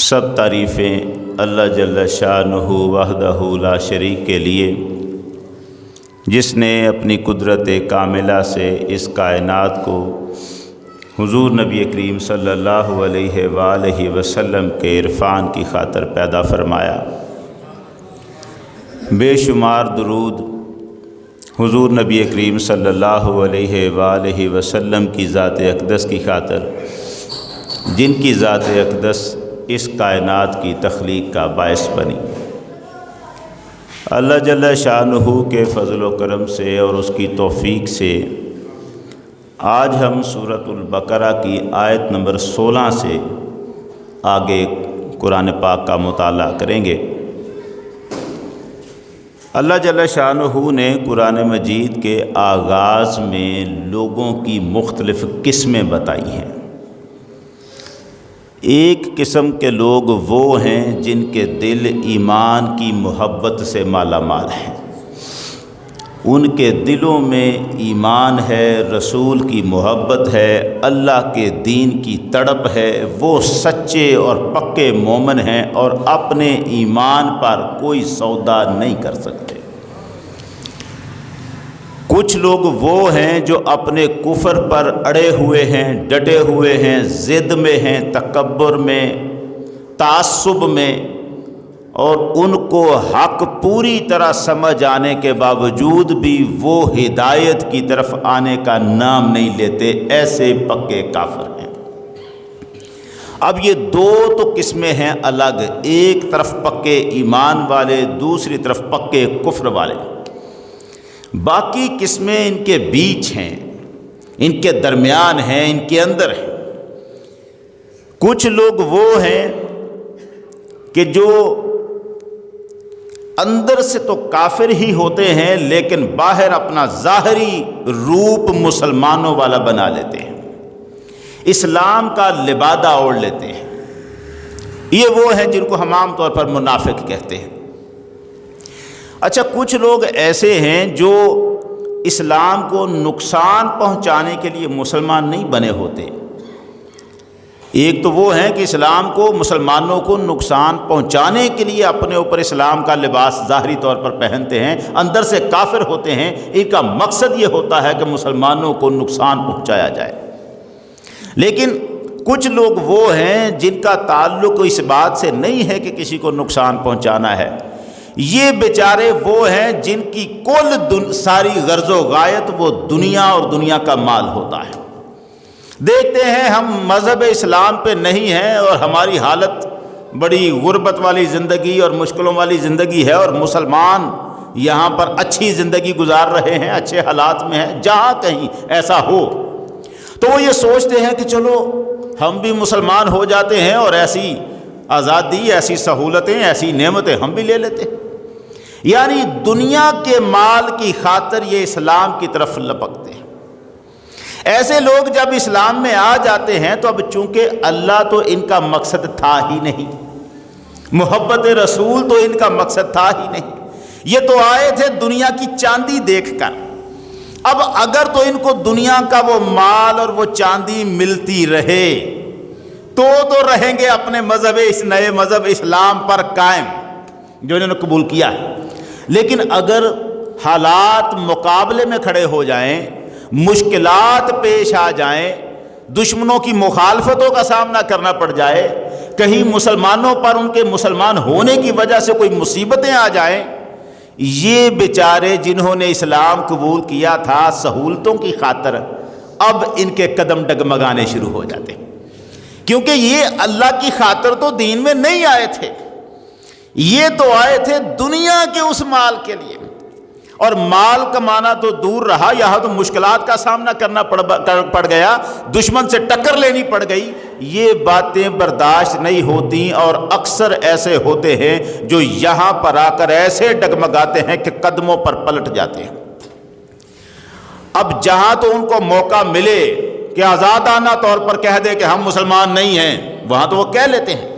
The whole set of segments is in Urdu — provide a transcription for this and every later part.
سب تعریفیں اللہ جل شانہ وحدہ لا شریک کے لیے، جس نے اپنی قدرت کاملہ سے اس کائنات کو حضور نبی کریم صلی اللہ علیہ وآلہ وسلم کے عرفان کی خاطر پیدا فرمایا۔ بے شمار درود حضور نبی کریم صلی اللہ علیہ وآلہ وسلم کی ذات اقدس کی خاطر، جن کی ذات اقدس اس کائنات کی تخلیق کا باعث بنی۔ اللہ جل شانہ کے فضل و کرم سے اور اس کی توفیق سے آج ہم سورۃ البقرہ کی آیت نمبر 16 سے آگے قرآن پاک کا مطالعہ کریں گے۔ اللہ جل شانہ نے قرآن مجید کے آغاز میں لوگوں کی مختلف قسمیں بتائی ہیں۔ ایک قسم کے لوگ وہ ہیں جن کے دل ایمان کی محبت سے مالا مال ہیں، ان کے دلوں میں ایمان ہے، رسول کی محبت ہے، اللہ کے دین کی تڑپ ہے، وہ سچے اور پکے مومن ہیں اور اپنے ایمان پر کوئی سودا نہیں کر سکتے۔ کچھ لوگ وہ ہیں جو اپنے کفر پر اڑے ہوئے ہیں، ڈٹے ہوئے ہیں، ضد میں ہیں، تکبر میں، تعصب میں، اور ان کو حق پوری طرح سمجھ آنے کے باوجود بھی وہ ہدایت کی طرف آنے کا نام نہیں لیتے، ایسے پکے کافر ہیں۔ اب یہ دو تو قسمیں ہیں الگ، ایک طرف پکے ایمان والے، دوسری طرف پکے کفر والے۔ باقی قسمیں ان کے بیچ ہیں، ان کے درمیان ہیں، ان کے اندر ہیں۔ کچھ لوگ وہ ہیں کہ جو اندر سے تو کافر ہی ہوتے ہیں لیکن باہر اپنا ظاہری روپ مسلمانوں والا بنا لیتے ہیں، اسلام کا لبادہ اوڑھ لیتے ہیں۔ یہ وہ ہیں جن کو ہم عام طور پر منافق کہتے ہیں۔ اچھا، کچھ لوگ ایسے ہیں جو اسلام کو نقصان پہنچانے کے لیے مسلمان نہیں بنے ہوتے۔ ایک تو وہ ہیں کہ اسلام کو، مسلمانوں کو نقصان پہنچانے کے لیے اپنے اوپر اسلام کا لباس ظاہری طور پر پہنتے ہیں، اندر سے کافر ہوتے ہیں۔ ان کا مقصد یہ ہوتا ہے کہ مسلمانوں کو نقصان پہنچایا جائے۔ لیکن کچھ لوگ وہ ہیں جن کا تعلق اس بات سے نہیں ہے کہ کسی کو نقصان پہنچانا ہے۔ یہ بیچارے وہ ہیں جن کی کل ساری غرض و غایت وہ دنیا اور دنیا کا مال ہوتا ہے۔ دیکھتے ہیں ہم مذہب اسلام پہ نہیں ہیں اور ہماری حالت بڑی غربت والی زندگی اور مشکلوں والی زندگی ہے، اور مسلمان یہاں پر اچھی زندگی گزار رہے ہیں، اچھے حالات میں ہیں۔ جہاں کہیں ایسا ہو تو وہ یہ سوچتے ہیں کہ چلو ہم بھی مسلمان ہو جاتے ہیں اور ایسی آزادی، ایسی سہولتیں، ایسی نعمتیں ہم بھی لے لیتے ہیں۔ یعنی دنیا کے مال کی خاطر یہ اسلام کی طرف لپکتے ہیں۔ ایسے لوگ جب اسلام میں آ جاتے ہیں تو اب چونکہ اللہ تو ان کا مقصد تھا ہی نہیں، محبت رسول تو ان کا مقصد تھا ہی نہیں، یہ تو آئے تھے دنیا کی چاندی دیکھ کر۔ اب اگر تو ان کو دنیا کا وہ مال اور وہ چاندی ملتی رہے تو رہیں گے اپنے مذہب، اس نئے مذہب اسلام پر قائم جو انہوں نے قبول کیا ہے۔ لیکن اگر حالات مقابلے میں کھڑے ہو جائیں، مشکلات پیش آ جائیں، دشمنوں کی مخالفتوں کا سامنا کرنا پڑ جائے، کہیں مسلمانوں پر ان کے مسلمان ہونے کی وجہ سے کوئی مصیبتیں آ جائیں، یہ بیچارے جنہوں نے اسلام قبول کیا تھا سہولتوں کی خاطر، اب ان کے قدم ڈگمگانے شروع ہو جاتے ہیں، کیونکہ یہ اللہ کی خاطر تو دین میں نہیں آئے تھے، یہ تو آئے تھے دنیا کے اس مال کے لیے، اور مال کمانا تو دور رہا، یہاں تو مشکلات کا سامنا کرنا پڑ گیا، دشمن سے ٹکر لینی پڑ گئی۔ یہ باتیں برداشت نہیں ہوتی، اور اکثر ایسے ہوتے ہیں جو یہاں پر آ کر ایسے ڈگمگاتے ہیں کہ قدموں پر پلٹ جاتے ہیں۔ اب جہاں تو ان کو موقع ملے کہ آزادانہ طور پر کہہ دے کہ ہم مسلمان نہیں ہیں، وہاں تو وہ کہہ لیتے ہیں،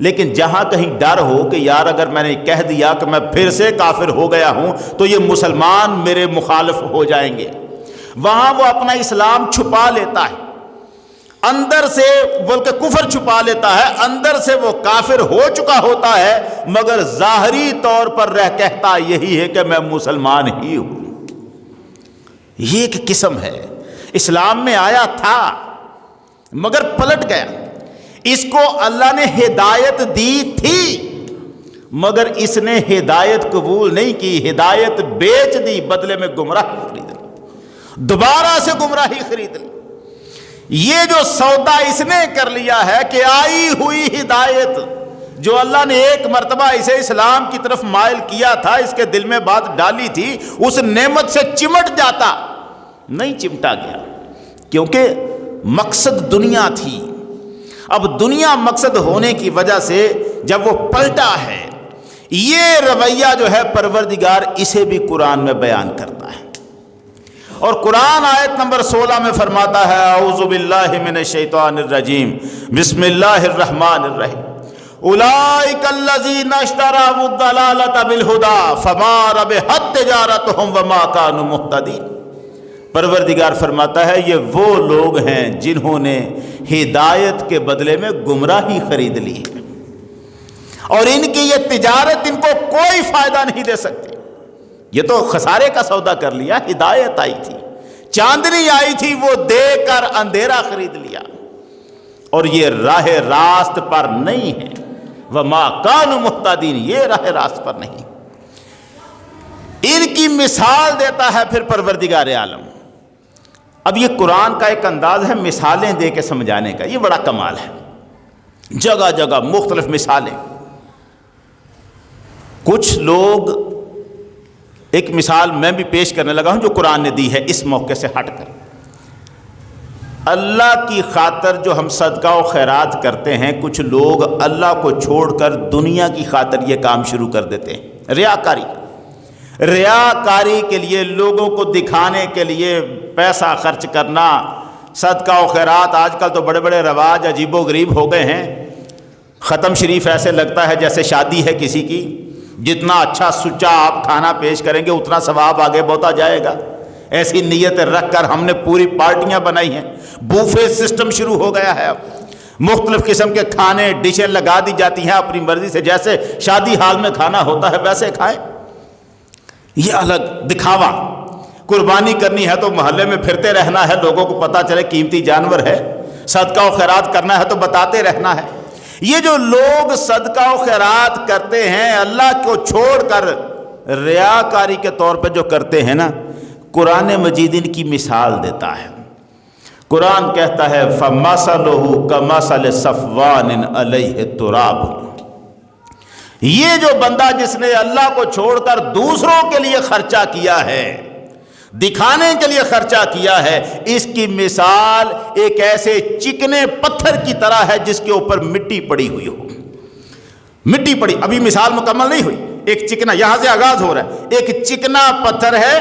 لیکن جہاں کہیں ڈر ہو کہ یار اگر میں نے کہہ دیا کہ میں پھر سے کافر ہو گیا ہوں تو یہ مسلمان میرے مخالف ہو جائیں گے، وہاں وہ اپنا اسلام چھپا لیتا ہے، اندر سے بلکہ کفر چھپا لیتا ہے، اندر سے وہ کافر ہو چکا ہوتا ہے، مگر ظاہری طور پر رہ کہتا یہی ہے کہ میں مسلمان ہی ہوں۔ یہ ایک قسم ہے، اسلام میں آیا تھا مگر پلٹ گیا۔ اس کو اللہ نے ہدایت دی تھی مگر اس نے ہدایت قبول نہیں کی، ہدایت بیچ دی، بدلے میں گمراہی خرید لی، دوبارہ سے گمراہی خرید لی۔ یہ جو سودا اس نے کر لیا ہے کہ آئی ہوئی ہدایت جو اللہ نے ایک مرتبہ اسے اسلام کی طرف مائل کیا تھا، اس کے دل میں بات ڈالی تھی، اس نعمت سے چمٹ جاتا، نہیں چمٹا گیا، کیونکہ مقصد دنیا تھی۔ اب دنیا مقصد ہونے کی وجہ سے جب وہ پلٹا ہے، یہ رویہ جو ہے پروردگار اسے بھی قرآن میں بیان کرتا ہے، اور قرآن آیت نمبر 16 میں فرماتا ہے اعوذ باللہ من الشیطان الرجیم بسم اللہ الرحمن الرحیم اولئک الذین اشتروا الضلالۃ بالہدی فما ربحت تجارتہم وما کانوا مہتدین۔ پروردگار فرماتا ہے یہ وہ لوگ ہیں جنہوں نے ہدایت کے بدلے میں گمراہی خرید لی ہے، اور ان کی یہ تجارت ان کو کوئی فائدہ نہیں دے سکتی۔ یہ تو خسارے کا سودا کر لیا، ہدایت آئی تھی، چاندنی آئی تھی، وہ دے کر اندھیرا خرید لیا، اور یہ راہ راست پر نہیں ہے، وما کانوا مہتدین، یہ راہ راست پر نہیں۔ ان کی مثال دیتا ہے پھر پروردگار عالم۔ اب یہ قرآن کا ایک انداز ہے مثالیں دے کے سمجھانے کا، یہ بڑا کمال ہے، جگہ جگہ مختلف مثالیں۔ کچھ لوگ، ایک مثال میں بھی پیش کرنے لگا ہوں جو قرآن نے دی ہے اس موقع سے ہٹ کر، اللہ کی خاطر جو ہم صدقہ و خیرات کرتے ہیں، کچھ لوگ اللہ کو چھوڑ کر دنیا کی خاطر یہ کام شروع کر دیتے ہیں، ریاکاری کے لیے، لوگوں کو دکھانے کے لیے پیسہ خرچ کرنا، صدقہ و خیرات۔ آج کل تو بڑے بڑے رواج عجیب و غریب ہو گئے ہیں، ختم شریف ایسے لگتا ہے جیسے شادی ہے کسی کی، جتنا اچھا سچا آپ کھانا پیش کریں گے اتنا ثواب آگے بڑھتا جائے گا، ایسی نیت رکھ کر ہم نے پوری پارٹیاں بنائی ہیں، بوفے سسٹم شروع ہو گیا ہے، اب مختلف قسم کے کھانے ڈشیں لگا دی جاتی ہیں اپنی مرضی سے، جیسے شادی حال میں کھانا ہوتا ہے ویسے کھائیں۔ یہ الگ دکھاوا، قربانی کرنی ہے تو محلے میں پھرتے رہنا ہے، لوگوں کو پتہ چلے قیمتی جانور ہے، صدقہ و خیرات کرنا ہے تو بتاتے رہنا ہے۔ یہ جو لوگ صدقہ و خیرات کرتے ہیں اللہ کو چھوڑ کر ریاکاری کے طور پہ جو کرتے ہیں نا، قرآن مجید ان کی مثال دیتا ہے۔ قرآن کہتا ہے فَمَثَلُهُ كَمَثَلِ صَفْوَانٍ عَلَيْهِ تُرَابٌ۔ یہ جو بندہ جس نے اللہ کو چھوڑ کر دوسروں کے لیے خرچہ کیا ہے، دکھانے کے لیے خرچہ کیا ہے، اس کی مثال ایک ایسے چکنے پتھر کی طرح ہے جس کے اوپر مٹی پڑی ہوئی ہو۔ مٹی پڑی، ابھی مثال مکمل نہیں ہوئی، ایک چکنا، یہاں سے آغاز ہو رہا ہے، ایک چکنا پتھر ہے،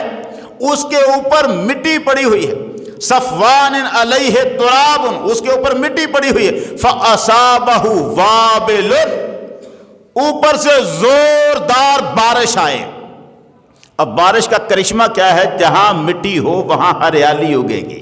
اس کے اوپر مٹی پڑی ہوئی ہے، صفوان علیہ تراب، اس کے اوپر مٹی پڑی ہوئی ہے، فَأَصَابَهُ وَابِلٌ، اوپر سے زوردار بارش آئے۔ اب بارش کا کرشمہ کیا ہے، جہاں مٹی ہو وہاں ہریالی اگے گی۔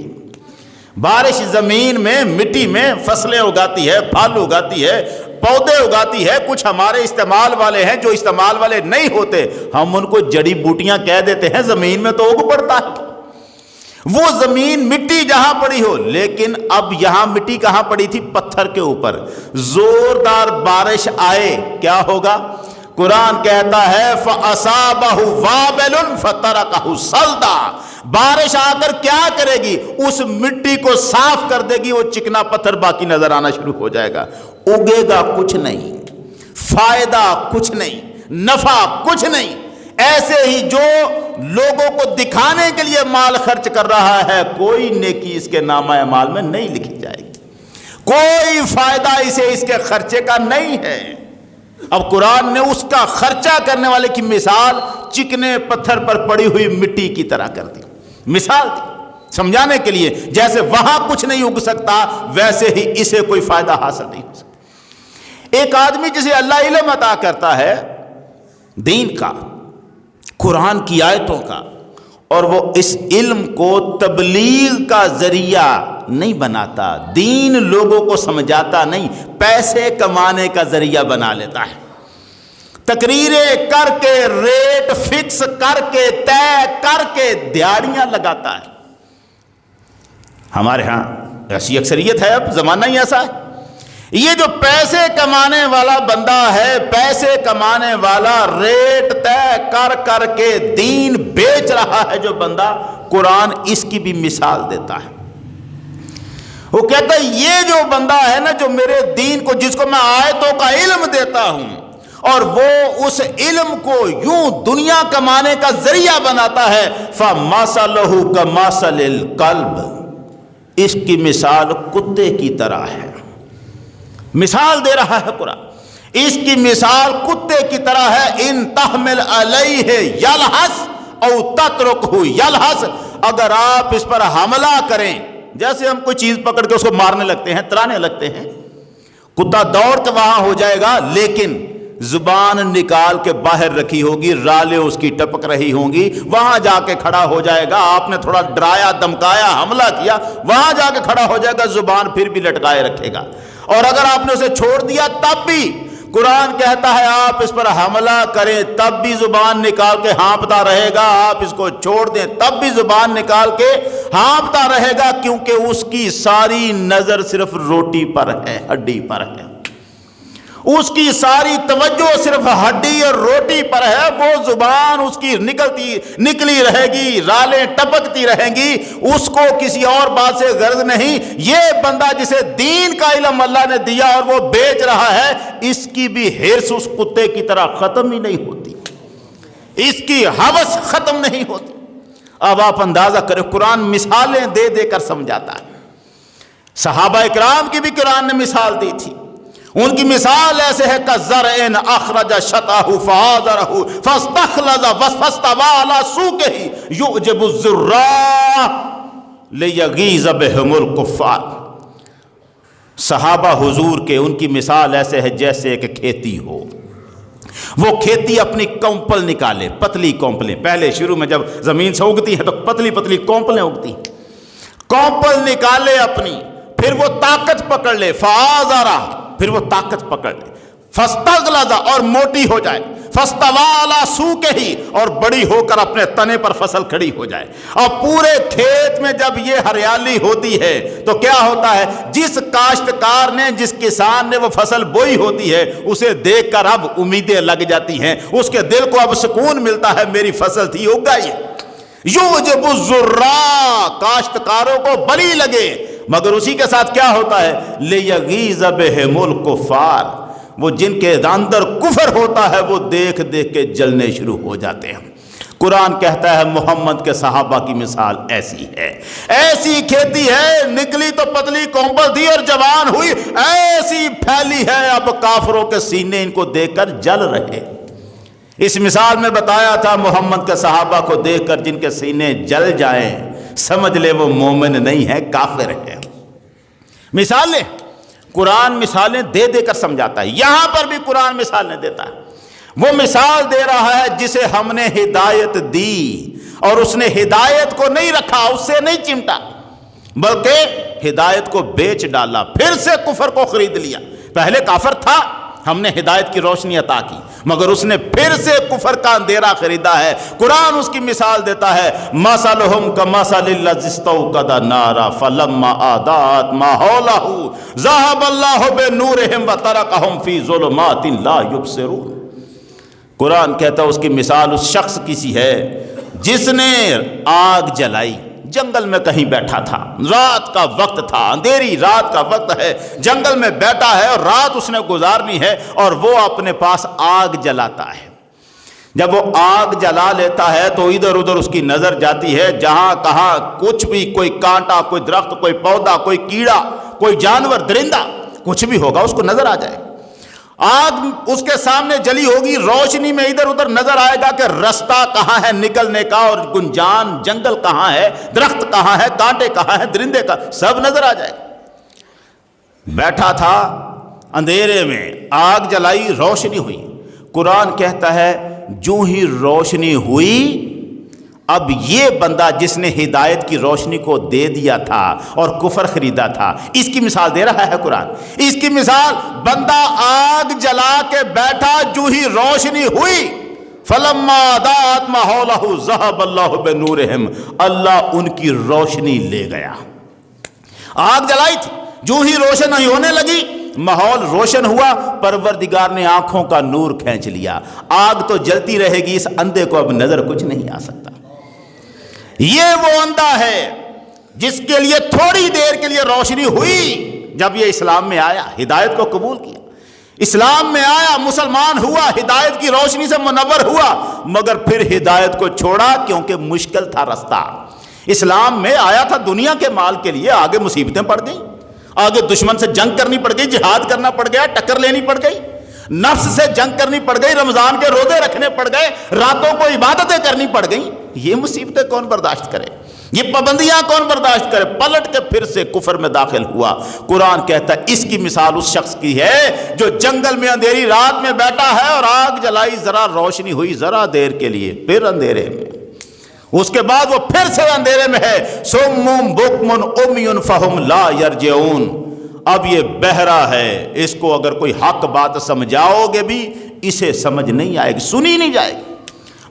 بارش زمین میں، مٹی میں فصلیں اگاتی ہے، پھل اگاتی ہے، پودے اگاتی ہے۔ کچھ ہمارے استعمال والے ہیں جو استعمال والے نہیں ہوتے، ہم ان کو جڑی بوٹیاں کہہ دیتے ہیں، زمین میں تو اگ پڑتا ہے۔ وہ زمین مٹی جہاں پڑی ہو، لیکن اب یہاں مٹی کہاں پڑی تھی؟ پتھر کے اوپر۔ زوردار بارش آئے کیا ہوگا؟ قرآن کہتا ہے فَأَصَابَهُ وَابِلٌ فَتَرَكَهُ صَلْدًا، بارش آ کر کیا کرے گی؟ اس مٹی کو صاف کر دے گی، وہ چکنا پتھر باقی نظر آنا شروع ہو جائے گا۔ اگے گا کچھ نہیں، فائدہ کچھ نہیں، نفع کچھ نہیں۔ ایسے ہی جو لوگوں کو دکھانے کے لیے مال خرچ کر رہا ہے، کوئی نیکی اس کے نامہ اعمال میں نہیں لکھی جائے گی، کوئی فائدہ اسے اس کے خرچے کا نہیں ہے۔ اب قرآن نے اس کا خرچہ کرنے والے کی مثال چکنے پتھر پر پڑی ہوئی مٹی کی طرح کر دی، مثال دی سمجھانے کے لیے، جیسے وہاں کچھ نہیں اگ سکتا ویسے ہی اسے کوئی فائدہ حاصل نہیں ہو سکتا۔ ایک آدمی جسے اللہ علم عطا کرتا ہے دین کا، قرآن کی آیتوں کا، اور وہ اس علم کو تبلیغ کا ذریعہ نہیں بناتا، دین لوگوں کو سمجھاتا نہیں، پیسے کمانے کا ذریعہ بنا لیتا ہے، تقریریں کر کے، ریٹ فکس کر کے، طے کر کے دیہڑیاں لگاتا ہے۔ ہمارے ہاں ایسی اکثریت ہے، اب زمانہ ہی ایسا ہے۔ یہ جو پیسے کمانے والا بندہ ہے، پیسے کمانے والا، ریٹ طے کر کر کے دین بیچ رہا ہے جو بندہ، قرآن اس کی بھی مثال دیتا ہے۔ وہ کہتا ہے یہ جو بندہ ہے نا، جو میرے دین کو، جس کو میں آیتوں کا علم دیتا ہوں اور وہ اس علم کو یوں دنیا کمانے کا ذریعہ بناتا ہے، فَمَثَلُهُ كَمَثَلِ الْكَلْبِ، اس کی مثال کتے کی طرح ہے۔ مثال دے رہا ہے قرآن، اس کی مثال کتے کی طرح ہے، ان تحمل علیہ یلحس او تترکہ یلحس، اگر آپ اس پر حملہ کریں، جیسے ہم کوئی چیز پکڑ کے اس کو مارنے لگتے ہیں، ترانے لگتے ہیں، کتا دوڑ کے وہاں ہو جائے گا، لیکن زبان نکال کے باہر رکھی ہوگی، رالیں اس کی ٹپک رہی ہوں گی، وہاں جا کے کھڑا ہو جائے گا۔ آپ نے تھوڑا ڈرایا، دمکایا، حملہ کیا، وہاں جا کے کھڑا ہو جائے گا، زبان پھر بھی لٹکائے رکھے گا۔ اور اگر آپ نے اسے چھوڑ دیا تب بھی قرآن کہتا ہے آپ اس پر حملہ کریں تب بھی زبان نکال کے ہانپتا رہے گا، آپ اس کو چھوڑ دیں تب بھی زبان نکال کے ہانپتا رہے گا، کیونکہ اس کی ساری نظر صرف روٹی پر ہے، ہڈی پر ہے، اس کی ساری توجہ صرف ہڈی اور روٹی پر ہے۔ وہ زبان اس کی نکلی رہے گی، رالیں ٹپکتی رہیں گی، اس کو کسی اور بات سے غرض نہیں۔ یہ بندہ جسے دین کا علم اللہ نے دیا اور وہ بیچ رہا ہے، اس کی بھی ہرس اس کتے کی طرح ختم ہی نہیں ہوتی، اس کی ہوس ختم نہیں ہوتی۔ اب آپ اندازہ کریں، قرآن مثالیں دے دے کر سمجھاتا ہے۔ صحابہ اکرام کی بھی قرآن نے مثال دی تھی، ان کی مثال ایسے ہے کَزَرْعٍ أَخْرَجَ شَطْأَهُ فَآزَرَهُ فَاسْتَغْلَظَ فَاسْتَوَىٰ عَلَىٰ سُوقِهِ يُعْجِبُ الزُّرَّاعَ لِيَغِيظَ بِهِمُ الْكُفَّارَ۔ صحابہ حضور کے ان کی مثال ایسے ہے جیسے ایک کھیتی ہو، وہ کھیتی اپنی کونپل نکالے، پتلی کونپلیں، پہلے شروع میں جب زمین سے اگتی ہے تو پتلی پتلی کونپلیں اگتی ہیں، کونپل نکالے اپنی، پھر وہ طاقت پکڑ لے، فَآزَرَ، پھر وہ طاقت پکڑ لے، فَاسْتَغْلَظَ، اور موٹی ہو جائے، فَاسْتَوَىٰ عَلَىٰ سُوقِهِ، اور بڑی ہو کر اپنے تنے پر فصل کھڑی ہو جائے۔ اور پورے کھیت میں جب یہ ہریالی ہوتی ہے تو کیا ہوتا ہے، جس کاشتکار نے، جس کسان نے وہ فصل بوئی ہوتی ہے، اسے دیکھ کر اب امیدیں لگ جاتی ہیں، اس کے دل کو اب سکون ملتا ہے، میری فصل تھی اگ گئی۔ یعجب الزراع، کاشتکاروں کو بلی لگے، مگر اسی کے ساتھ کیا ہوتا ہے، لیغیظ بہم الکفار، وہ جن کے اندر کفر ہوتا ہے وہ دیکھ دیکھ کے جلنے شروع ہو جاتے ہیں۔ قرآن کہتا ہے محمد کے صحابہ کی مثال ایسی ہے، ایسی کھیتی ہے، نکلی تو پتلی کونپل تھی اور جوان ہوئی، ایسی پھیلی ہے، اب کافروں کے سینے ان کو دیکھ کر جل رہے۔ اس مثال میں بتایا تھا محمد کے صحابہ کو دیکھ کر جن کے سینے جل جائیں سمجھ لے وہ مومن نہیں ہے، کافر ہے۔ مثالیں، قرآن مثالیں دے دے کر سمجھاتا ہے، یہاں پر بھی قرآن مثالیں دیتا ہے۔ وہ مثال دے رہا ہے جسے ہم نے ہدایت دی اور اس نے ہدایت کو نہیں رکھا، اس سے نہیں چمٹا، بلکہ ہدایت کو بیچ ڈالا، پھر سے کفر کو خرید لیا۔ پہلے کافر تھا، ہم نے ہدایت کی روشنی عطا کی، مگر اس نے پھر سے کفر کا اندھیرا خریدا ہے۔ قرآن اس کی مثال دیتا ہے، مَثَلُهُمْ كَمَثَلِ الَّذِي اسْتَوْقَدَ نَارًا فَلَمَّا أَضَاءَتْ مَا حَوْلَهُ ذَهَبَ اللَّهُ بِنُورِهِمْ وَتَرَكَهُمْ فِي ظُلُمَاتٍ لَا يُبْصِرُونَ۔ قرآن کہتا ہے اس کی مثال اس شخص کی سی ہے جس نے آگ جلائی، جنگل میں کہیں بیٹھا تھا، رات کا وقت تھا، اندھیری رات کا وقت ہے، جنگل میں بیٹھا ہے اور رات اس نے گزارنی ہے، اور وہ اپنے پاس آگ جلاتا ہے۔ جب وہ آگ جلا لیتا ہے تو ادھر ادھر اس کی نظر جاتی ہے، جہاں کہاں کچھ بھی، کوئی کانٹا، کوئی درخت، کوئی پودا، کوئی کیڑا، کوئی جانور، درندہ، کچھ بھی ہوگا اس کو نظر آ جائے۔ آگ اس کے سامنے جلی ہوگی، روشنی میں ادھر ادھر نظر آئے گا کہ رستہ کہاں ہے نکلنے کا، اور گنجان جنگل کہاں ہے، درخت کہاں ہے، کانٹے کہاں ہے، درندے کا، سب نظر آ جائے گا۔ بیٹھا تھا اندھیرے میں، آگ جلائی، روشنی ہوئی۔ قرآن کہتا ہے جو ہی روشنی ہوئی، اب یہ بندہ جس نے ہدایت کی روشنی کو دے دیا تھا اور کفر خریدا تھا، اس کی مثال دے رہا ہے قرآن۔ اس کی مثال، بندہ آگ جلا کے بیٹھا، جو ہی روشنی ہوئی، فلما اضاءت ما حولہ ذہب اللہ بنورہم، اللہ ان کی روشنی لے گیا۔ آگ جلائی تھی، جو ہی روشن نہیں ہونے لگی، ماحول روشن ہوا، پروردگار نے آنکھوں کا نور کھینچ لیا۔ آگ تو جلتی رہے گی، اس اندھے کو اب نظر کچھ نہیں آ سکتا۔ یہ وہ اندھا ہے جس کے لیے تھوڑی دیر کے لیے روشنی ہوئی، جب یہ اسلام میں آیا، ہدایت کو قبول کیا، اسلام میں آیا، مسلمان ہوا، ہدایت کی روشنی سے منور ہوا، مگر پھر ہدایت کو چھوڑا کیونکہ مشکل تھا رستہ۔ اسلام میں آیا تھا دنیا کے مال کے لیے، آگے مصیبتیں پڑ گئیں، آگے دشمن سے جنگ کرنی پڑ گئی، جہاد کرنا پڑ گیا، ٹکر لینی پڑ گئی، نفس سے جنگ کرنی پڑ گئی، رمضان کے روزے رکھنے پڑ گئے، راتوں کو عبادتیں کرنی پڑ گئیں۔ یہ مصیبتیں کون برداشت کرے؟ یہ پابندیاں کون برداشت کرے؟ پلٹ کے پھر سے کفر میں داخل ہوا۔ قرآن کہتا ہے اس کی مثال اس شخص کی ہے جو جنگل میں اندھیری رات میں بیٹھا ہے اور آگ جلائی، ذرا روشنی ہوئی ذرا دیر کے لیے، پھر اندھیرے میں، اس کے بعد وہ پھر سے اندھیرے میں ہے۔ صم بکم عمی فہم لا یرجعون، اب یہ بہرا ہے، اس کو اگر کوئی حق بات سمجھاؤ گے بھی اسے سمجھ نہیں آئے گی، سنی نہیں جائے گی۔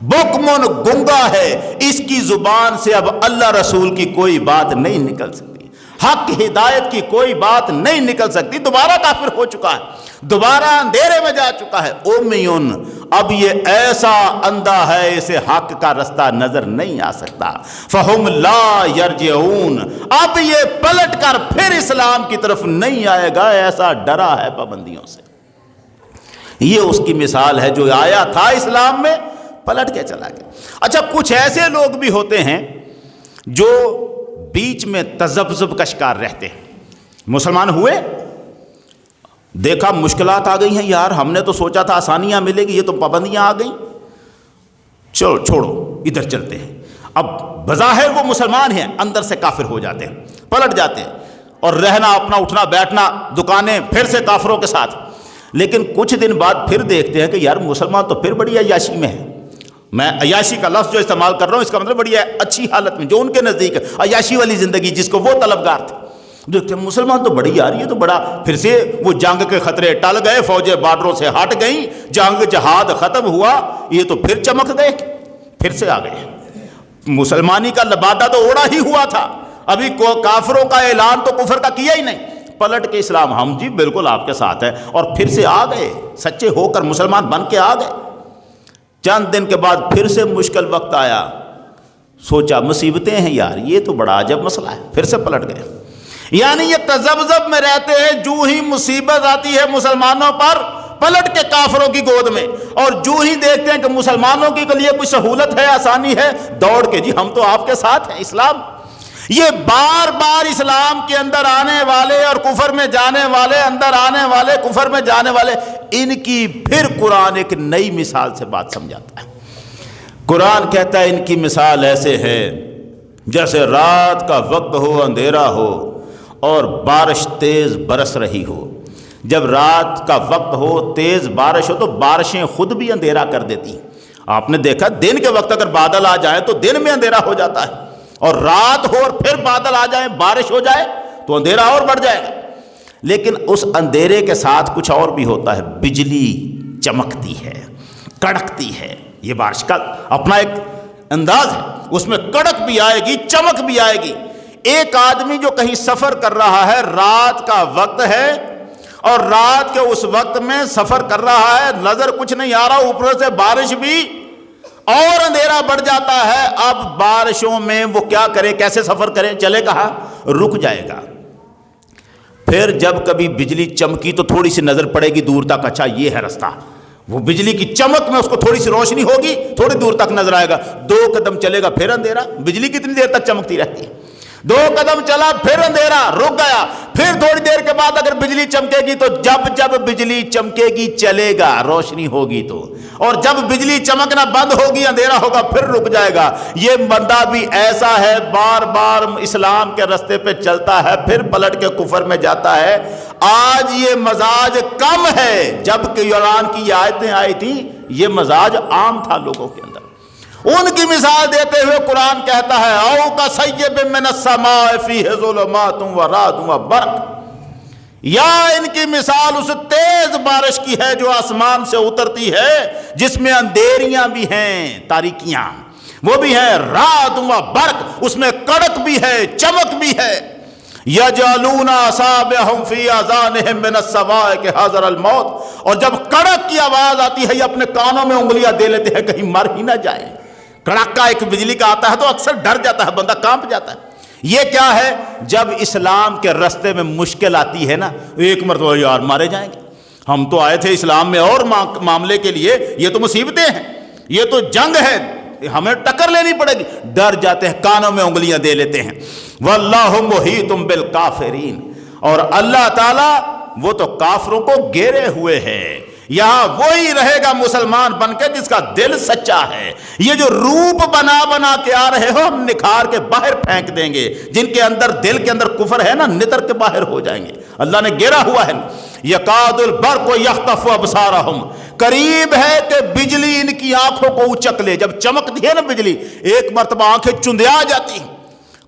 بکمن گنگا ہے، اس کی زبان سے اب اللہ رسول کی کوئی بات نہیں نکل سکتی، حق ہدایت کی کوئی بات نہیں نکل سکتی۔ دوبارہ کافر ہو چکا ہے، دوبارہ اندھیرے میں جا چکا ہے۔ اومیون، اب یہ ایسا اندھا ہے اسے حق کا رستہ نظر نہیں آ سکتا۔ فہم لا یرجعون، اب یہ پلٹ کر پھر اسلام کی طرف نہیں آئے گا، ایسا ڈرا ہے پابندیوں سے۔ یہ اس کی مثال ہے جو آیا تھا اسلام میں، پلٹ کے چلا گیا۔ اچھا، کچھ ایسے لوگ بھی ہوتے ہیں جو بیچ میں تذبذب کا شکار رہتے ہیں۔ مسلمان ہوئے، دیکھا مشکلات آ گئی ہیں، یار ہم نے تو سوچا تھا آسانیاں ملے گی، یہ تو پابندیاں آ گئیں، چلو چھوڑو ادھر چلتے ہیں۔ اب بظاہر وہ مسلمان ہیں، اندر سے کافر ہو جاتے ہیں، پلٹ جاتے ہیں، اور رہنا اپنا اٹھنا بیٹھنا دکانیں پھر سے کافروں کے ساتھ۔ لیکن کچھ دن بعد پھر دیکھتے ہیں کہ یار مسلمان تو پھر بڑی عیاشی میں ہے۔ میں عیاشی کا لفظ جو استعمال کر رہا ہوں اس کا مطلب بڑی اچھی حالت میں، جو ان کے نزدیک ہے عیاشی والی زندگی جس کو وہ طلبگار تھے۔ دیکھتے ہیں مسلمان تو بڑی یار، یہ تو بڑا، پھر سے وہ جنگ کے خطرے ٹل گئے، فوجیں بارڈروں سے ہٹ گئیں، جنگ جہاد ختم ہوا، یہ تو پھر چمک گئے، پھر سے آ گئے۔ مسلمانی کا لبادہ تو اوڑا ہی ہوا تھا، ابھی کافروں کا اعلان تو کفر کا کیا ہی نہیں، پلٹ کے اسلام، ہم جی بالکل آپ کے ساتھ ہے، اور پھر سے آ گئے، سچے ہو کر مسلمان بن کے آ گئے۔ چند دن کے بعد پھر سے مشکل وقت آیا، سوچا مصیبتیں ہیں یار، یہ تو بڑا عجب مسئلہ ہے، پھر سے پلٹ گئے۔ یعنی یہ تذبذب میں رہتے ہیں، جو ہی مصیبت آتی ہے مسلمانوں پر پلٹ کے کافروں کی گود میں، اور جو ہی دیکھتے ہیں کہ مسلمانوں کے لیے کوئی سہولت ہے، آسانی ہے، دوڑ کے جی ہم تو آپ کے ساتھ ہیں، اسلام۔ یہ بار بار اسلام کے اندر آنے والے اور کفر میں جانے والے، اندر آنے والے کفر میں جانے والے، ان کی پھر قرآن ایک نئی مثال سے بات سمجھاتا ہے۔ قرآن کہتا ہے ان کی مثال ایسے ہے جیسے رات کا وقت ہو، اندھیرا ہو اور بارش تیز برس رہی ہو۔ جب رات کا وقت ہو، تیز بارش ہو، تو بارشیں خود بھی اندھیرا کر دیتی۔ آپ نے دیکھا دن کے وقت اگر بادل آ جائیں تو دن میں اندھیرا ہو جاتا ہے، اور رات ہو اور پھر بادل آ جائیں، بارش ہو جائے تو اندھیرا اور بڑھ جائے گا۔ لیکن اس اندھیرے کے ساتھ کچھ اور بھی ہوتا ہے، بجلی چمکتی ہے، کڑکتی ہے۔ یہ بارش کا اپنا ایک انداز ہے، اس میں کڑک بھی آئے گی، چمک بھی آئے گی۔ ایک آدمی جو کہیں سفر کر رہا ہے، رات کا وقت ہے اور رات کے اس وقت میں سفر کر رہا ہے، نظر کچھ نہیں آ رہا، اوپر سے بارش بھی، اور اندھیرا بڑھ جاتا ہے۔ اب بارشوں میں وہ کیا کرے، کیسے سفر کرے، چلے کہاں، رک جائے گا۔ پھر جب کبھی بجلی چمکی تو تھوڑی سی نظر پڑے گی دور تک، اچھا یہ ہے رستہ، وہ بجلی کی چمک میں اس کو تھوڑی سی روشنی ہوگی، تھوڑی دور تک نظر آئے گا، 2 قدم چلے گا پھر اندھیرا۔ بجلی کتنی دیر تک چمکتی رہتی ہے، 2 قدم چلا پھر اندھیرا، رک گیا، پھر تھوڑی دیر کے بعد اگر بجلی چمکے گی تو جب بجلی چمکے گی چلے گا، روشنی ہوگی تو، اور جب بجلی چمکنا بند ہوگی، اندھیرا ہوگا، پھر رک جائے گا۔ یہ بندہ بھی ایسا ہے، بار بار اسلام کے راستے پہ چلتا ہے، پھر پلٹ کے کفر میں جاتا ہے۔ آج یہ مزاج کم ہے، جب کہ قرآن کی یہ آیتیں آئی تھیں یہ مزاج عام تھا لوگوں کے اندر۔ ان کی مثال دیتے ہوئے قرآن کہتا ہے او کصیب من السماء فیہ ظلمات ورعد وبرق، یا ان کی مثال اس تیز بارش کی ہے جو آسمان سے اترتی ہے، جس میں اندھیریاں بھی ہیں، تاریکیاں وہ بھی ہیں، رعد و برق اس میں کڑک بھی ہے، چمک بھی ہے، یجعلون اصابعهم فی اذانہم من الصواعق حذر الموت، اور جب کڑک کی آواز آتی ہے یہ اپنے کانوں میں انگلیاں دے لیتے ہیں کہیں مر ہی نہ جائے۔ کڑکا ایک بجلی کا آتا ہے تو اکثر ڈر جاتا ہے بندہ، کانپ جاتا ہے۔ یہ کیا ہے؟ جب اسلام کے رستے میں مشکل آتی ہے نا، ایک مرتبہ یار مارے جائیں گے، ہم تو آئے تھے اسلام میں اور معاملے کے لیے، یہ تو مصیبتیں ہیں، یہ تو جنگ ہے، ہمیں ٹکر لینی پڑے گی، ڈر جاتے ہیں، کانوں میں انگلیاں دے لیتے ہیں۔ واللہ محیط بالکافرین، اور اللہ تعالیٰ وہ تو کافروں کو گھیرے ہوئے ہے۔ یہاں وہی رہے گا مسلمان بن کے جس کا دل سچا ہے۔ یہ جو روپ بنا بنا کے آ رہے ہو ہم نکھار کے باہر پھینک دیں گے، جن کے اندر دل کے اندر کفر ہے نا نتر کے باہر ہو جائیں گے، اللہ نے گھیرا ہوا ہے۔ یکاد البرق یخطف ابصارہم، قریب ہے کہ بجلی ان کی آنکھوں کو اچک لے، جب چمکتی ہے نا بجلی ایک مرتبہ آنکھیں چندیا جاتی ہیں۔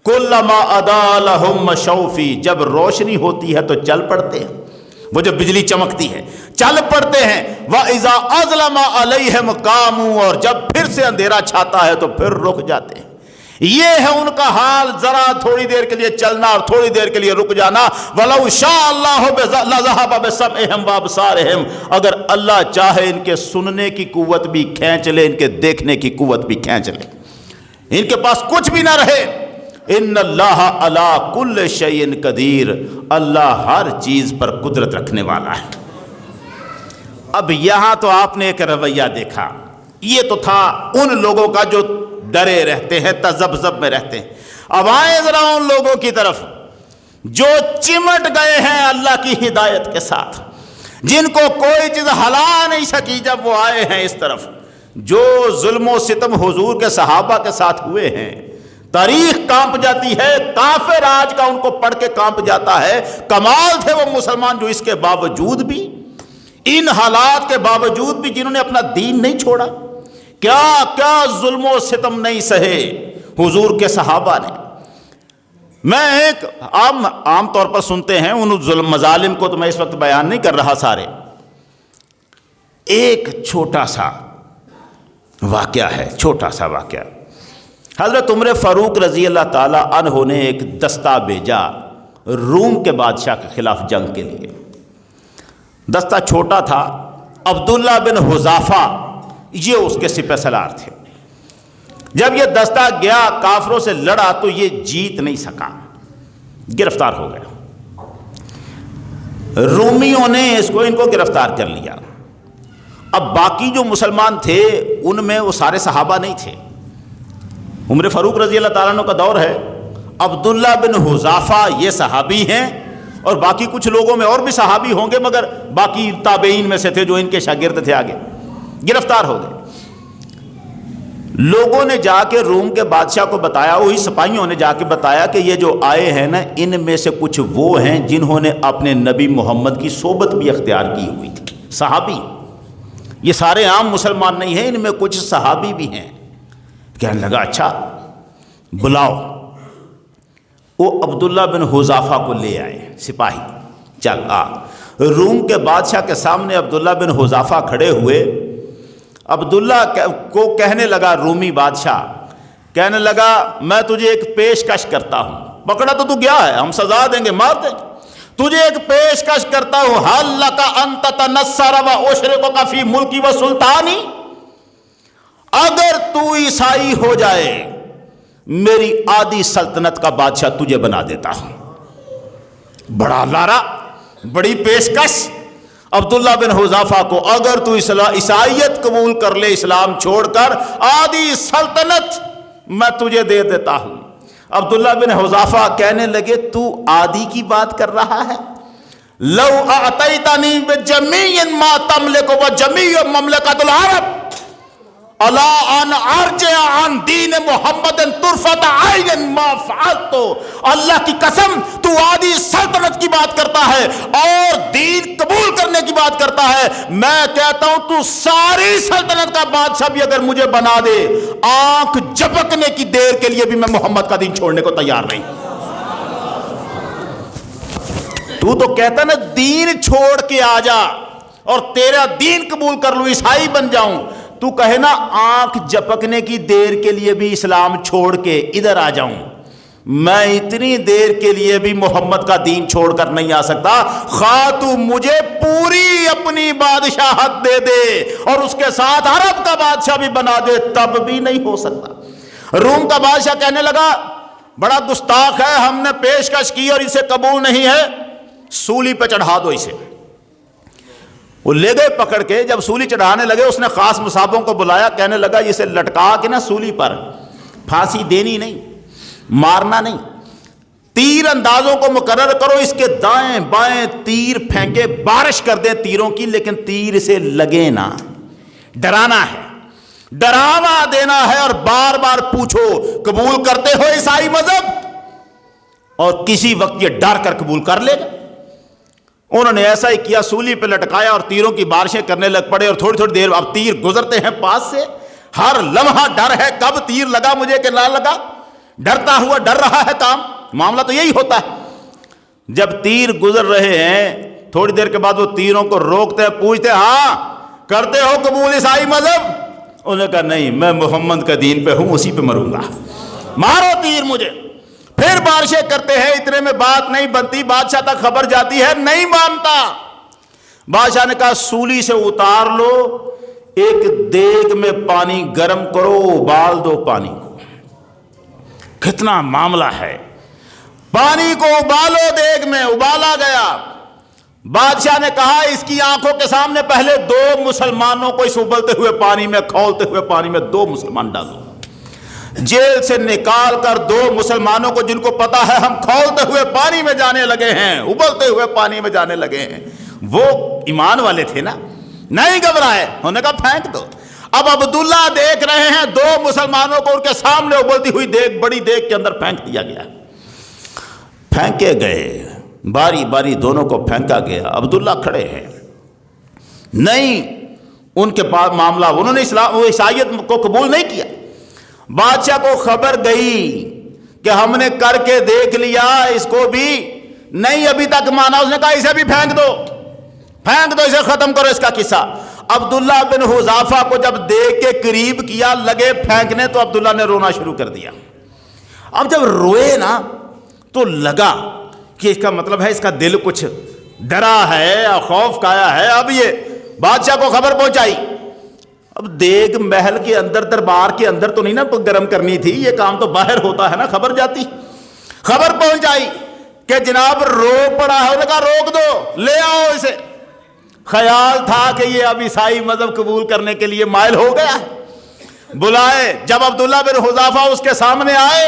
کلما اضاء لہم مشوا فیہ، جب روشنی ہوتی ہے تو چل پڑتے ہیں، وہ جب بجلی چمکتی ہے چل پڑتے ہیں۔ وَإِذَا أَظْلَمَ عَلَيْهِمْ قَامُوا، اور جب پھر سے اندھیرا چھاتا ہے تو پھر رک جاتے ہیں۔ یہ ہے ان کا حال، ذرا تھوڑی دیر کے لیے چلنا اور تھوڑی دیر کے لیے رک جانا۔ وَلَوْ شَاءَ اللَّهُ لَذَهَبَ بِسَمْعِهِمْ وَأَبْصَارِهِمْ، اگر اللہ چاہے ان کے سننے کی قوت بھی کھینچ لے، ان کے دیکھنے کی قوت بھی کھینچ لے، ان کے پاس کچھ بھی نہ رہے۔ ان اللہ علی کل شیء قدیر، اللہ ہر چیز پر قدرت رکھنے والا ہے۔ اب یہاں تو آپ نے ایک رویہ دیکھا، یہ تو تھا ان لوگوں کا جو ڈرے رہتے ہیں، تذبذب میں رہتے ہیں۔ اب آئیں ذرا ان لوگوں کی طرف جو چمٹ گئے ہیں اللہ کی ہدایت کے ساتھ، جن کو کوئی چیز ہلا نہیں سکی جب وہ آئے ہیں اس طرف، جو ظلم و ستم حضور کے صحابہ کے ساتھ ہوئے ہیں، تاریخ کانپ جاتی ہے، کافر آج کا ان کو پڑھ کے کانپ جاتا ہے۔ کمال تھے وہ مسلمان جو اس کے باوجود بھی، ان حالات کے باوجود بھی جنہوں نے اپنا دین نہیں چھوڑا، کیا کیا ظلم و ستم نہیں سہے حضور کے صحابہ نے۔ میں ایک عام طور پر سنتے ہیں ان ظلم مظالم کو، تو میں اس وقت بیان نہیں کر رہا سارے، ایک چھوٹا سا واقعہ ہے، چھوٹا سا واقعہ۔ حضرت عمر فاروق رضی اللہ تعالی عنہ نے ایک دستہ بھیجا روم کے بادشاہ کے خلاف جنگ کے لیے۔ دستہ چھوٹا تھا، عبداللہ بن حذافہ یہ اس کے سپہ سالار تھے۔ جب یہ دستہ گیا کافروں سے لڑا تو یہ جیت نہیں سکا، گرفتار ہو گیا۔ رومیوں نے ان کو گرفتار کر لیا۔ اب باقی جو مسلمان تھے ان میں وہ سارے صحابہ نہیں تھے، عمر فاروق رضی اللہ تعالیٰ عنہ کا دور ہے، عبداللہ بن حذافہ یہ صحابی ہیں، اور باقی کچھ لوگوں میں اور بھی صحابی ہوں گے مگر باقی تابعین میں سے تھے جو ان کے شاگرد تھے، آگے گرفتار ہو گئے۔ لوگوں نے جا کے روم کے بادشاہ کو بتایا، وہی سپاہیوں نے جا کے بتایا کہ یہ جو آئے ہیں نا ان میں سے کچھ وہ ہیں جنہوں نے اپنے نبی محمد کی صحبت بھی اختیار کی ہوئی تھی، صحابی، یہ سارے عام مسلمان نہیں ہیں، ان میں کچھ صحابی بھی ہیں۔ کہنے لگا اچھا بلاؤ۔ وہ عبداللہ بن حذافہ کو لے آئے سپاہی، چل آ۔ روم کے بادشاہ کے سامنے عبداللہ بن حذافہ کھڑے ہوئے۔ عبداللہ کو کہنے لگا، رومی بادشاہ کہنے لگا میں تجھے ایک پیشکش کرتا ہوں، پکڑا تو گیا ہے، ہم سزا دیں گے، مار دیں گے، تجھے ایک پیشکش کرتا ہوں، حل لک ان تتنصر و اشرکک فی ملکی و سلطانی، اگر تو عیسائی ہو جائے میری آدھی سلطنت کا بادشاہ تجھے بنا دیتا ہوں۔ بڑا لارا، بڑی پیشکش عبداللہ بن حذافہ کو، اگر تو عیسائیت قبول کر لے، اسلام چھوڑ کر، آدھی سلطنت میں تجھے دے دیتا ہوں۔ عبداللہ بن حذافہ کہنے لگے تو آدھی کی بات کر رہا ہے؟ لو اعطیتنی بجمیع ما تملک وجمیع مملکۃ العرب الا ان ارجع عن دین محمد طرفۃ عین ما فعلت، اللہ کی قسم تو آدھی سلطنت کی بات کرتا ہے اور دین قبول کرنے کی بات کرتا ہے، میں کہتا ہوں تو ساری سلطنت کا بادشاہ بھی اگر مجھے بنا دے، آنکھ جھپکنے کی دیر کے لیے بھی میں محمد کا دین چھوڑنے کو تیار نہیں۔ تو کہتا نا دین چھوڑ کے آ جا اور تیرا دین قبول کر لوں، عیسائی بن جاؤں، تو کہے نا آنکھ جھپکنے کی دیر کے لیے بھی اسلام چھوڑ کے ادھر آ جاؤں، میں اتنی دیر کے لیے بھی محمد کا دین چھوڑ کر نہیں آ سکتا، خواہ تو مجھے پوری اپنی بادشاہت دے دے اور اس کے ساتھ عرب کا بادشاہ بھی بنا دے، تب بھی نہیں ہو سکتا۔ روم کا بادشاہ کہنے لگا بڑا گستاخ ہے، ہم نے پیشکش کی اور اسے قبول نہیں ہے، سولی پہ چڑھا دو اسے۔ وہ لے گئے پکڑ کے، جب سولی چڑھانے لگے اس نے خاص مصابوں کو بلایا، کہنے لگا اسے لٹکا کے نا سولی پر، پھانسی دینی نہیں، مارنا نہیں، تیر اندازوں کو مقرر کرو، اس کے دائیں بائیں تیر پھینکے، بارش کر دیں تیروں کی، لیکن تیر اسے لگے نہ، ڈرانا ہے، ڈراوا دینا ہے، اور بار بار پوچھو قبول کرتے ہو عیسائی مذہب، اور کسی وقت یہ ڈر کر قبول کر لے گا۔ انہوں نے ایسا ہی کیا، سولی پہ لٹکایا اور تیروں کی بارشیں کرنے لگ پڑے، اور تھوڑی تھوڑی دیر اب تیر گزرتے ہیں پاس سے، ہر لمحہ ڈر ہے کب تیر لگا مجھے کہ نہ لگا، ڈرتا ہوا ڈر رہا ہے کام، معاملہ تو یہی ہوتا ہے۔ جب تیر گزر رہے ہیں تھوڑی دیر کے بعد وہ تیروں کو روکتے ہیں، پوچھتے ہیں ہاں کرتے ہو قبول عیسائی مذہب؟ انہوں نے کہا نہیں، میں محمد کا دین پہ ہوں، اسی پہ مروں گا، مارو تیر مجھے۔ پھر بارشیں کرتے ہیں، اتنے میں بات نہیں بنتی، بادشاہ تک خبر جاتی ہے، نہیں مانتا۔ بادشاہ نے کہا سولی سے اتار لو، ایک دیگ میں پانی گرم کرو، ابال دو پانی کو۔ کتنا معاملہ ہے، پانی کو ابالو، دیگ میں ابالا گیا۔ بادشاہ نے کہا اس کی آنکھوں کے سامنے پہلے 2 مسلمانوں کو اس ابلتے ہوئے پانی میں، کھولتے ہوئے پانی میں 2 مسلمان ڈالو۔ جیل سے نکال کر 2 مسلمانوں کو، جن کو پتا ہے ہم کھولتے ہوئے پانی میں جانے لگے ہیں، ابلتے ہوئے پانی میں جانے لگے ہیں، وہ ایمان والے تھے نا، نہیں گھبرائے، انہوں نے کہا پھینک دو۔ اب عبداللہ دیکھ رہے ہیں 2 مسلمانوں کو ان کے سامنے ابلتی ہوئی دیگ، بڑی دیگ کے اندر پھینک دیا گیا، پھینکے گئے، باری باری دونوں کو پھینکا گیا۔ عبداللہ کھڑے ہیں، نہیں ان کے پاس معاملہ، انہوں نے عیسائیت کو قبول نہیں کیا۔ بادشاہ کو خبر گئی کہ ہم نے کر کے دیکھ لیا، اس کو بھی نہیں ابھی تک مانا، اس نے کہا اسے بھی پھینک دو، پھینک دو، اسے ختم کرو اس کا قصہ۔ عبداللہ بن حذافہ کو جب دیکھ کے قریب کیا، لگے پھینکنے، تو عبداللہ نے رونا شروع کر دیا۔ اب جب روئے نا تو لگا کہ اس کا مطلب ہے اس کا دل کچھ ڈرا ہے، خوف کھایا ہے۔ اب یہ بادشاہ کو خبر پہنچائی، اب دیگ محل کے اندر، دربار کے اندر تو نہیں نا گرم کرنی تھی، یہ کام تو باہر ہوتا ہے نا، خبر جاتی، خبر پہنچائی کہ جناب رو پڑا ہے، انہوں نے کہا روک دو، لے آؤ اسے۔ خیال تھا کہ یہ اب عیسائی مذہب قبول کرنے کے لیے مائل ہو گیا ہے، بلائے۔ جب عبداللہ بن حذافہ اس کے سامنے آئے،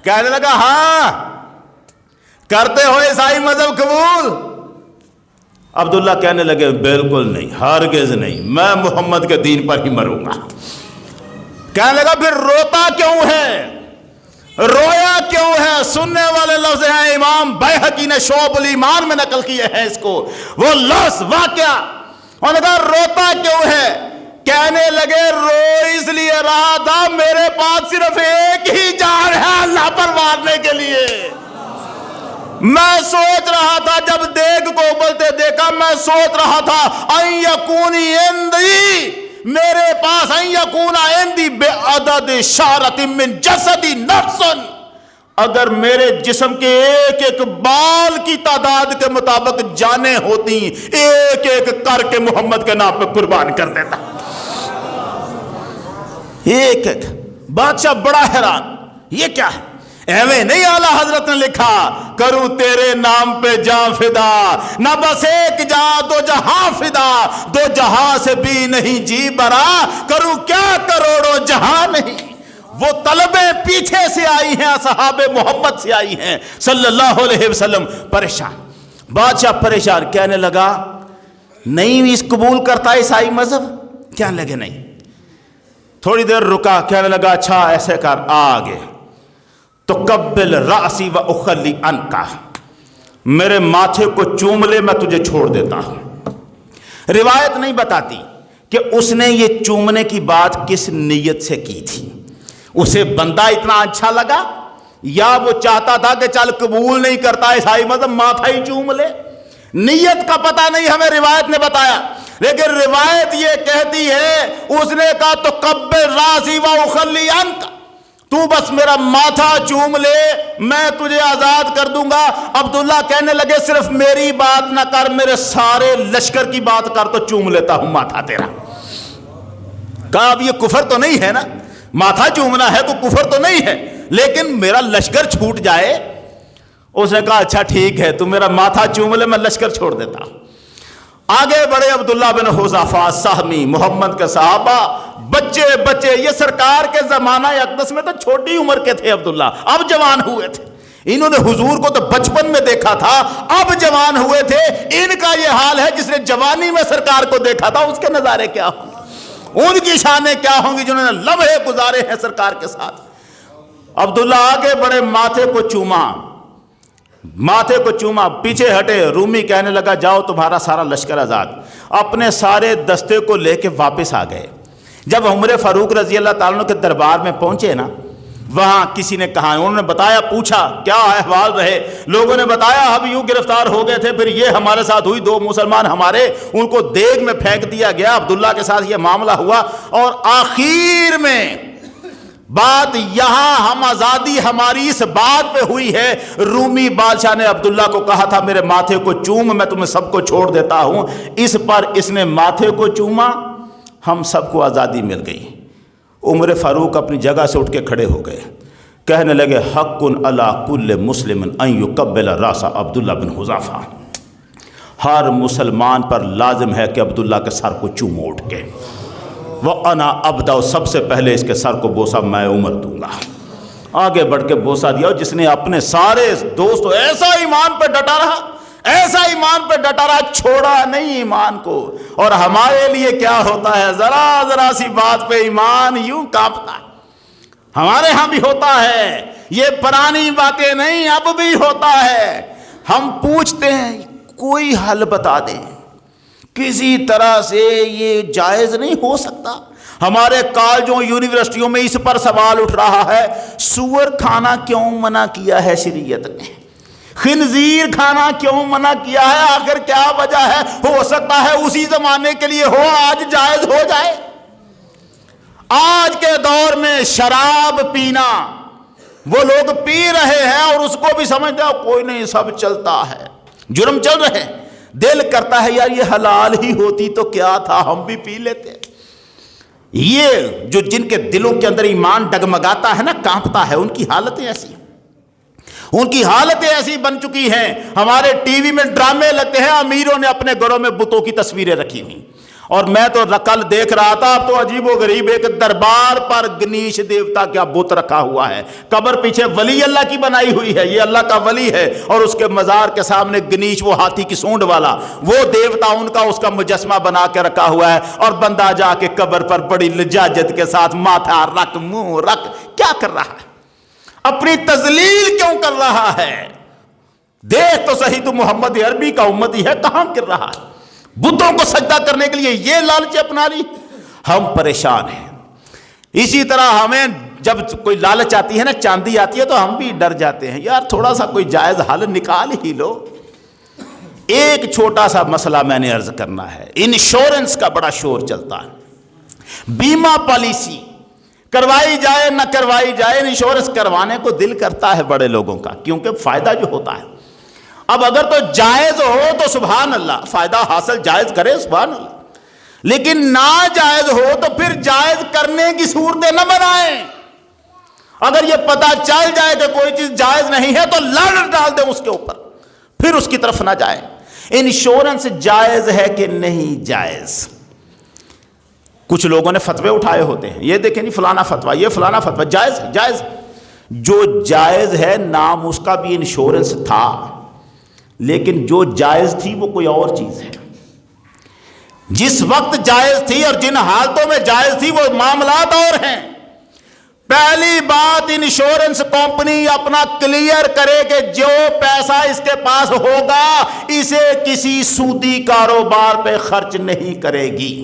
کہنے لگا ہاں کرتے ہو عیسائی مذہب قبول؟ عبداللہ کہنے لگے بالکل نہیں، ہرگز نہیں، میں محمد کے دین پر ہی مروں گا۔ کہنے لگا پھر روتا کیوں ہے، رویا کیوں ہے؟ سننے والے لفظ ہیں، امام بیہقی نے شعب الایمان میں نقل کیے ہیں اس کو، وہ لفظ واقعہ۔ انہوں نے کہا روتا کیوں ہے؟ کہنے لگے رو اس لیے رہا تھا میرے پاس صرف ایک ہی جان ہے اللہ پر مارنے کے لیے۔ میں سوچ رہا تھا جب دیگ کو ابلتے دیکھا، میں سوچ رہا تھا ان یکونی عندی، میرے پاس ان یکون عندی بعدد شعرۃ من جسدی نفس، اگر میرے جسم کے ایک ایک بال کی تعداد کے مطابق جانیں ہوتی، ایک ایک کر کے محمد کے نام پہ قربان کر دیتا، ایک ایک۔ بادشاہ بڑا حیران، یہ کیا ہے؟ ایویں نہیں اعلیٰ حضرت نے لکھا کروں تیرے نام پہ جاں فدا، نہ بس ایک جاں دو جہاں فدا، 2 جہاں سے بھی نہیں جی برا، کروں کیا کروڑوں جہاں نہیں۔ وہ طلبیں پیچھے سے آئی ہیں، اصحاب محمد سے آئی ہیں صلی اللہ علیہ وسلم، پریشان۔ بادشاہ پریشان، کہنے لگا نہیں اس قبول کرتا عیسائی مذہب؟ کہنے لگے نہیں۔ تھوڑی دیر رکا، کہنے لگا اچھا ایسے کر، آگے تو قبل راسی و اخلی عنکا، میرے ماتھے کو چوم لے میں تجھے چھوڑ دیتا ہوں۔ روایت نہیں بتاتی کہ اس نے یہ چومنے کی بات کس نیت سے کی تھی، اسے بندہ اتنا اچھا لگا یا وہ چاہتا تھا کہ چل قبول نہیں کرتا عیسائی مذہب ماتھا ہی چوم لے، نیت کا پتہ نہیں ہمیں روایت نے بتایا، لیکن روایت یہ کہتی ہے اس نے کہا تو قبل راسی و اخلی عنک، تو بس میرا ماتھا چوم لے میں تجھے آزاد کر دوں گا۔ عبداللہ کہنے لگے صرف میری بات نہ کر، میرے سارے لشکر کی بات کر تو چوم لیتا ہوں ماتھا تیرا۔ کہا اب یہ کفر تو نہیں ہے نا، ماتھا چومنا ہے تو کفر تو نہیں ہے، لیکن میرا لشکر چھوٹ جائے۔ اس نے کہا اچھا ٹھیک ہے تو میرا ماتھا چوم لے میں لشکر چھوڑ دیتا ہوں۔ آگے بڑھے عبداللہ بن حذیفہ سہمی، محمد کے صحابہ، بچے یہ سرکار کے زمانہ اقدس میں تو چھوٹی عمر کے تھے عبداللہ، اب جوان ہوئے تھے۔ انہوں نے حضور کو تو بچپن میں دیکھا تھا، اب جوان ہوئے تھے۔ ان کا یہ حال ہے جس نے جوانی میں سرکار کو دیکھا تھا، اس کے نظارے کیا ہوں گے، ان کی شانیں کیا ہوں گی جنہوں نے لمحے گزارے ہیں سرکار کے ساتھ۔ عبداللہ آگے بڑے، ماتھے کو چوما، پیچھے ہٹے۔ رومی کہنے لگا جاؤ تمہارا سارا لشکر آزاد۔ اپنے سارے دستے کو لے کے واپس آ گئے۔ جب عمر فاروق رضی اللہ تعالیٰ عنہ کے دربار میں پہنچے نا، وہاں کسی نے کہا، انہوں نے بتایا، پوچھا کیا احوال رہے، لوگوں نے بتایا ہم یوں گرفتار ہو گئے تھے، پھر یہ ہمارے ساتھ ہوئی، 2 مسلمان ہمارے، ان کو دیگ میں پھینک دیا گیا، عبداللہ کے ساتھ یہ معاملہ ہوا، اور آخر میں بات یہاں ہم آزادی ہماری اس بات پہ ہوئی ہے، رومی بادشاہ نے عبداللہ کو کہا تھا میرے ماتھے کو چوم میں تمہیں سب کو چھوڑ دیتا ہوں، اس پر اس نے ماتھے کو چوما، ہم سب کو آزادی مل گئی۔ عمر فاروق اپنی جگہ سے اٹھ کے کھڑے ہو گئے، کہنے لگے حق علی کل مسلم ان یقبل راس عبداللہ بن حذیفہ، ہر مسلمان پر لازم ہے کہ عبداللہ کے سر کو چومو اٹھ کے، وَأَنَا أَبْدَأُ، سب سے پہلے اس کے سر کو بوسہ میں عمر دوں گا۔ آگے بڑھ کے بوسہ دیا، جس نے اپنے سارے دوستوں، ایسا ایمان پہ ڈٹا رہا، چھوڑا نہیں ایمان کو۔ اور ہمارے لیے کیا ہوتا ہے، ذرا سی بات پہ ایمان یوں کانپتا ہے، ہمارے ہاں بھی ہوتا ہے، یہ پرانی باتیں نہیں، اب بھی ہوتا ہے۔ ہم پوچھتے ہیں کوئی حل بتا دیں، کسی طرح سے یہ جائز نہیں ہو سکتا۔ ہمارے کالجوں یونیورسٹیوں میں اس پر سوال اٹھ رہا ہے، سور کھانا کیوں منع کیا ہے شریعت نے، خنزیر کھانا کیوں منع کیا ہے، آخر کیا وجہ ہے؟ ہو سکتا ہے اسی زمانے کے لیے ہو، آج جائز ہو جائے۔ آج کے دور میں شراب پینا وہ لوگ پی رہے ہیں اور اس کو بھی سمجھتے ہیں کوئی نہیں سب چلتا ہے، جرم چل رہے ہیں، دل کرتا ہے یار یہ حلال ہی ہوتی تو کیا تھا، ہم بھی پی لیتے۔ یہ جو جن کے دلوں کے اندر ایمان ڈگمگاتا ہے نا، کانپتا ہے، ان کی حالتیں ایسی بن چکی ہیں۔ ہمارے ٹی وی میں ڈرامے لگتے ہیں، امیروں نے اپنے گھروں میں بتوں کی تصویریں رکھی ہوئی، اور میں تو کل دیکھ رہا تھا، اب تو عجیب و غریب ایک دربار پر گنیش دیوتا کا بت رکھا ہوا ہے، قبر پیچھے ولی اللہ کی بنائی ہوئی ہے، یہ اللہ کا ولی ہے، اور اس کے مزار کے سامنے گنیش وہ ہاتھی کی سونڈ والا وہ دیوتا ان کا اس کا مجسمہ بنا کے رکھا ہوا ہے، اور بندہ جا کے قبر پر بڑی لجاجت کے ساتھ ماتھا رکھ، منہ رکھ، کیا کر رہا ہے، اپنی تذلیل کیوں کر رہا ہے؟ دیکھ تو صحیح، تو محمد عربی کا امتی ہے، کہاں گر رہا ہے؟ بتوں کو سجدہ کرنے کے لیے یہ لالچ اپنا لی، ہم پریشان ہیں۔ اسی طرح ہمیں جب کوئی لالچ آتی ہے نا، چاندی آتی ہے، تو ہم بھی ڈر جاتے ہیں، یار تھوڑا سا کوئی جائز حل نکال ہی لو۔ ایک چھوٹا سا مسئلہ میں نے عرض کرنا ہے، انشورنس کا بڑا شور چلتا ہے، بیمہ پالیسی کروائی جائے نہ کروائی جائے، انشورنس کروانے کو دل کرتا ہے بڑے لوگوں کا، کیونکہ فائدہ جو ہوتا ہے۔ اب اگر تو جائز ہو تو سبحان اللہ، فائدہ حاصل جائز کرے سبحان اللہ، لیکن ناجائز ہو تو پھر جائز کرنے کی صورتیں نہ بنائیں۔ اگر یہ پتہ چل جائے کہ کوئی چیز جائز نہیں ہے تو لڑ ڈال دیں اس کے اوپر، پھر اس کی طرف نہ جائیں۔ انشورنس جائز ہے کہ نہیں جائز؟ کچھ لوگوں نے فتوے اٹھائے ہوتے ہیں، یہ دیکھیں نہیں فلانا فتویٰ، یہ فلانا فتویٰ، جائز جائز، جو جائز ہے نام اس کا بھی انشورنس تھا، لیکن جو جائز تھی وہ کوئی اور چیز ہے۔ جس وقت جائز تھی اور جن حالتوں میں جائز تھی وہ معاملات اور ہیں۔ پہلی بات انشورنس کمپنی اپنا کلیئر کرے کہ جو پیسہ اس کے پاس ہوگا اسے کسی سودی کاروبار پہ خرچ نہیں کرے گی.